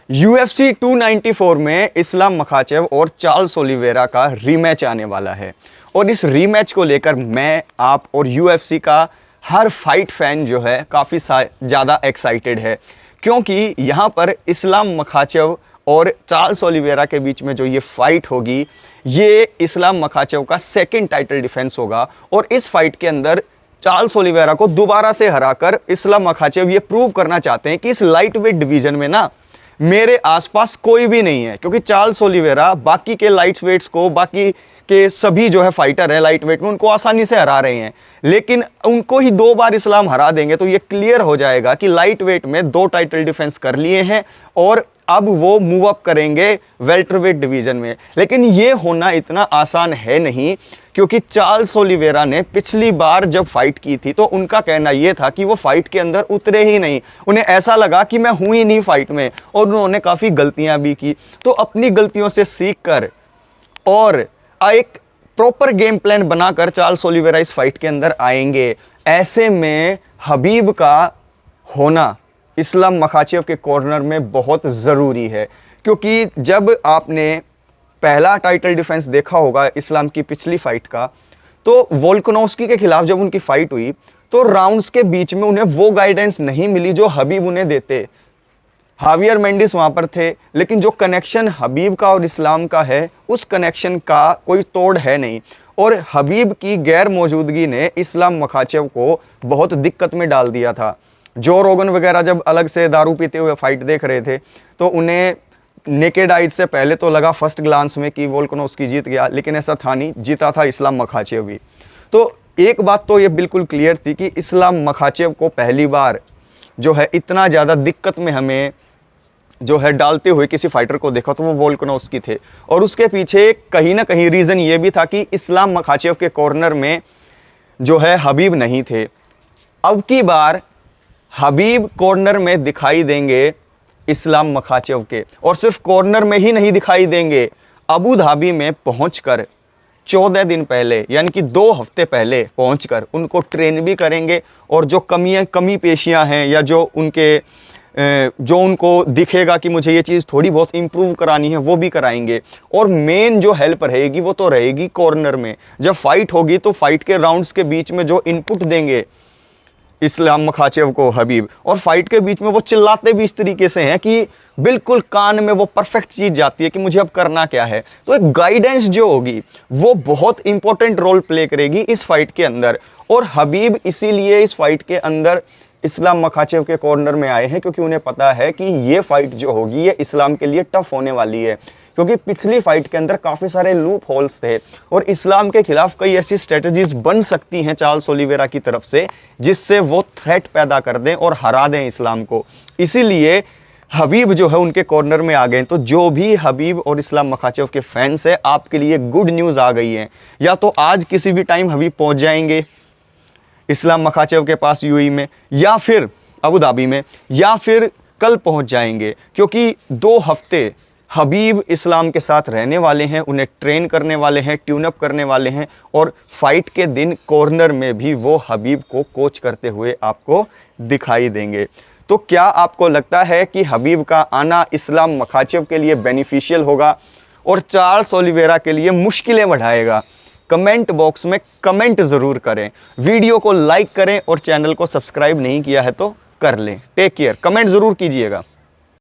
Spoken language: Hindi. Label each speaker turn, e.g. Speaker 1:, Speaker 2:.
Speaker 1: UFC 294 में इस्लाम मखाचेव और चार्ल्स ओलिवेरा का रीमैच आने वाला है और इस रीमैच को लेकर मैं, आप और UFC का हर फाइट फैन जो है काफ़ी ज़्यादा एक्साइटेड है, क्योंकि यहाँ पर इस्लाम मखाचेव और चार्ल्स ओलिवेरा के बीच में जो ये फाइट होगी, ये इस्लाम मखाचेव का सेकंड टाइटल डिफेंस होगा और इस फाइट के अंदर चार्ल्स ओलिवेरा को दोबारा से हराकर इस्लाम मखाचेव ये प्रूव करना चाहते हैं कि इस लाइट वेट डिवीजन में ना मेरे आसपास कोई भी नहीं है, क्योंकि चार्ल्स ओलिवेरा बाकी के लाइट वेट्स को, बाकी के सभी जो है फाइटर है लाइट वेट में, उनको आसानी से हरा रहे हैं, लेकिन उनको ही 2 बार इस्लाम हरा देंगे तो ये क्लियर हो जाएगा कि लाइट वेट में 2 टाइटल डिफेंस कर लिए हैं और अब वो मूव अप करेंगे वेल्टरवेट डिवीजन में। लेकिन ये होना इतना आसान है नहीं, क्योंकि चार्ल्स ओलिवेरा ने पिछली बार जब फाइट की थी तो उनका कहना यह था कि वो फाइट के अंदर उतरे ही नहीं, उन्हें ऐसा लगा कि मैं हूं ही नहीं फाइट में, और उन्होंने काफ़ी गलतियां भी की। तो अपनी गलतियों से सीख कर और एक प्रॉपर गेम प्लान बनाकर चार्ल्स ओलिवेरा इस फाइट के अंदर आएंगे। ऐसे में हबीब का होना इस्लाम मखाचेव के कॉर्नर में बहुत ज़रूरी है, क्योंकि जब आपने पहला टाइटल डिफेंस देखा होगा इस्लाम की पिछली फाइट का, तो वोल्कानोव्स्की के खिलाफ जब उनकी फाइट हुई तो राउंड्स के बीच में उन्हें वो गाइडेंस नहीं मिली जो हबीब उन्हें देते। हावियर मेंडिस वहाँ पर थे, लेकिन जो कनेक्शन हबीब का और इस्लाम का है, उस कनेक्शन का कोई तोड़ है नहीं, और हबीब की गैर मौजूदगी ने इस्लाम मखाचेव को बहुत दिक्कत में डाल दिया था। जो रोगन वगैरह जब अलग से दारू पीते हुए फाइट देख रहे थे तो उन्हें नेकेड आइज से पहले तो लगा फर्स्ट ग्लांस में कि वोल्कानोव्स्की जीत गया, लेकिन ऐसा था नहीं, जीता था इस्लाम मखाचेव भी। तो एक बात तो ये बिल्कुल क्लियर थी कि इस्लाम मखाचेव को पहली बार जो है इतना ज़्यादा दिक्कत में हमें जो है डालते हुए किसी फाइटर को देखा तो वो वोल्कानोव्स्की थे, और उसके पीछे कहीं ना कहीं रीज़न ये भी था कि इस्लाम मखाचेव के कॉर्नर में जो है हबीब नहीं थे। अब की बार हबीब कॉर्नर में दिखाई देंगे इस्लाम मखाचेव के, और सिर्फ कॉर्नर में ही नहीं दिखाई देंगे, अबू धाबी में पहुंचकर 14 दिन पहले यानी कि 2 हफ्ते पहले पहुंचकर उनको ट्रेन भी करेंगे, और जो कमी पेशियां हैं या जो उनको दिखेगा कि मुझे ये चीज़ थोड़ी बहुत इम्प्रूव करानी है वो भी कराएंगे। और मेन जो हेल्प रहेगी वो तो रहेगी कॉर्नर में। जब फाइट होगी तो फाइट के राउंड्स के बीच में जो इनपुट देंगे इस्लाम मखाचेव को हबीब, और फाइट के बीच में वो चिल्लाते भी इस तरीके से हैं कि बिल्कुल कान में वो परफेक्ट चीज़ जाती है कि मुझे अब करना क्या है। तो एक गाइडेंस जो होगी वो बहुत इंपॉर्टेंट रोल प्ले करेगी इस फाइट के अंदर, और हबीब इसीलिए इस फाइट के अंदर इस्लाम मखाचेव के कॉर्नर में आए हैं, क्योंकि उन्हें पता है कि ये फाइट जो होगी ये इस्लाम के लिए टफ होने वाली है, क्योंकि पिछली फाइट के अंदर काफ़ी सारे लूप होल्स थे और इस्लाम के खिलाफ कई ऐसी स्ट्रेटजीज बन सकती हैं चार्ल्स ओलिवेरा की तरफ से जिससे वो थ्रेट पैदा कर दें और हरा दें इस्लाम को। इसीलिए हबीब जो है उनके कॉर्नर में आ गए। तो जो भी हबीब और इस्लाम मखाचेव के फैंस है, आपके लिए गुड न्यूज़ आ गई है। या तो आज किसी भी टाइम हबीब पहुंच जाएंगे इस्लाम मखाचेव के पास यूएई में, या फिर अबू धाबी में, या फिर कल पहुंच जाएंगे, क्योंकि 2 हफ्ते हबीब इस्लाम के साथ रहने वाले हैं, उन्हें ट्रेन करने वाले हैं, ट्यून अप करने वाले हैं, और फाइट के दिन कॉर्नर में भी वो हबीब को कोच करते हुए आपको दिखाई देंगे। तो क्या आपको लगता है कि हबीब का आना इस्लाम मखाचेव के लिए बेनिफिशियल होगा और चार्ल्स ओलिवेरा के लिए मुश्किलें बढ़ाएगा? कमेंट बॉक्स में कमेंट ज़रूर करें, वीडियो को लाइक करें और चैनल को सब्सक्राइब नहीं किया है तो कर लें। टेक केयर, कमेंट ज़रूर कीजिएगा।